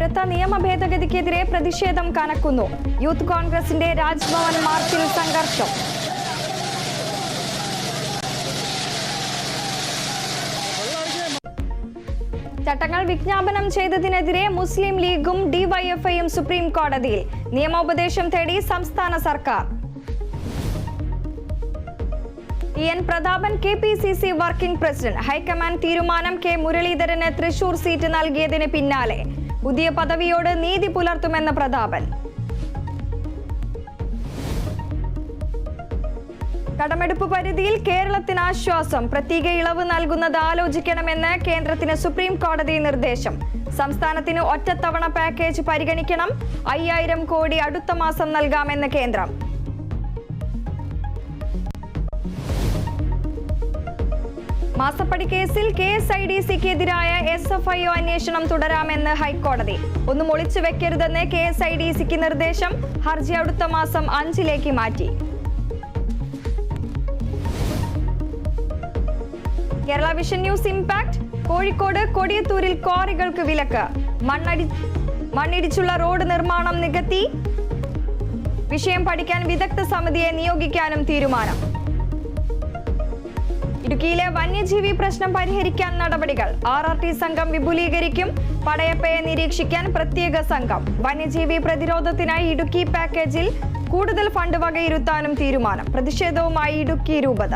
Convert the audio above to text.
പൗരത്വ നിയമ ഭേദഗതിക്കെതിരെ പ്രതിഷേധം കനക്കുന്നു. യൂത്ത് കോൺഗ്രസിന്റെ രാജ്ഭവൻ മാർച്ചിൽ സംഘർഷം. ചട്ടങ്ങൾ വിജ്ഞാപനം ചെയ്തതിനെതിരെ മുസ്ലിം ലീഗും ഡിവൈഎഫ്ഐയും സുപ്രീം കോടതിയിൽ. നിയമോപദേശം തേടി സംസ്ഥാന സർക്കാർ. N Prathapan KPCC working president. High command തീരുമാനം കെ മുരളീധരന് തൃശൂർ സീറ്റ് നൽകിയതിന് പിന്നാലെ പുതിയ പദവിയോട് നീതി പുലർത്തുമെന്ന് പ്രതാപൻ. കടമെടുപ്പ് പരിധിയിൽ കേരളത്തിന് ആശ്വാസം. പ്രത്യേക ഇളവ് നൽകുന്നത് ആലോചിക്കണമെന്ന് കേന്ദ്രത്തിന് സുപ്രീം കോടതി നിർദ്ദേശം. സംസ്ഥാനത്തിന് ഒറ്റത്തവണ പാക്കേജ് പരിഗണിക്കണം. 5000 കോടി അടുത്ത മാസം നൽകാമെന്ന് കേന്ദ്രം. മാസപ്പടി കേസിൽ KSIDCക്കെതിരായ SFIO അന്വേഷണം തുടരാമെന്ന് ഹൈക്കോടതി. ഒന്നും ഒളിച്ചു വെക്കരുതെന്ന് KSIDCക്ക് നിർദ്ദേശം. ഹർജി അടുത്ത മാസം 5 മാറ്റി. Kerala vision news impact. Kozhikode കൊടിയത്തൂരിൽ ക്വാറികൾക്ക് വിലക്ക്. മണ്ണിടിച്ചുള്ള റോഡ് നിർമ്മാണം നികത്തി. വിഷയം പഠിക്കാൻ വിദഗ്ധ സമിതിയെ നിയോഗിക്കാനും തീരുമാനം. ഇടുക്കിയിലെ വന്യജീവി പ്രശ്നം പരിഹരിക്കാൻ നടപടികൾ. RRT സംഘം വിപുലീകരിക്കും. പടയപ്പയെ നിരീക്ഷിക്കാൻ പ്രത്യേക സംഘം. വന്യജീവി പ്രതിരോധത്തിനായി ഇടുക്കി പാക്കേജിൽ കൂടുതൽ ഫണ്ട് വകയിരുത്താനും തീരുമാനം. പ്രതിഷേധവുമായി ഇടുക്കി രൂപത.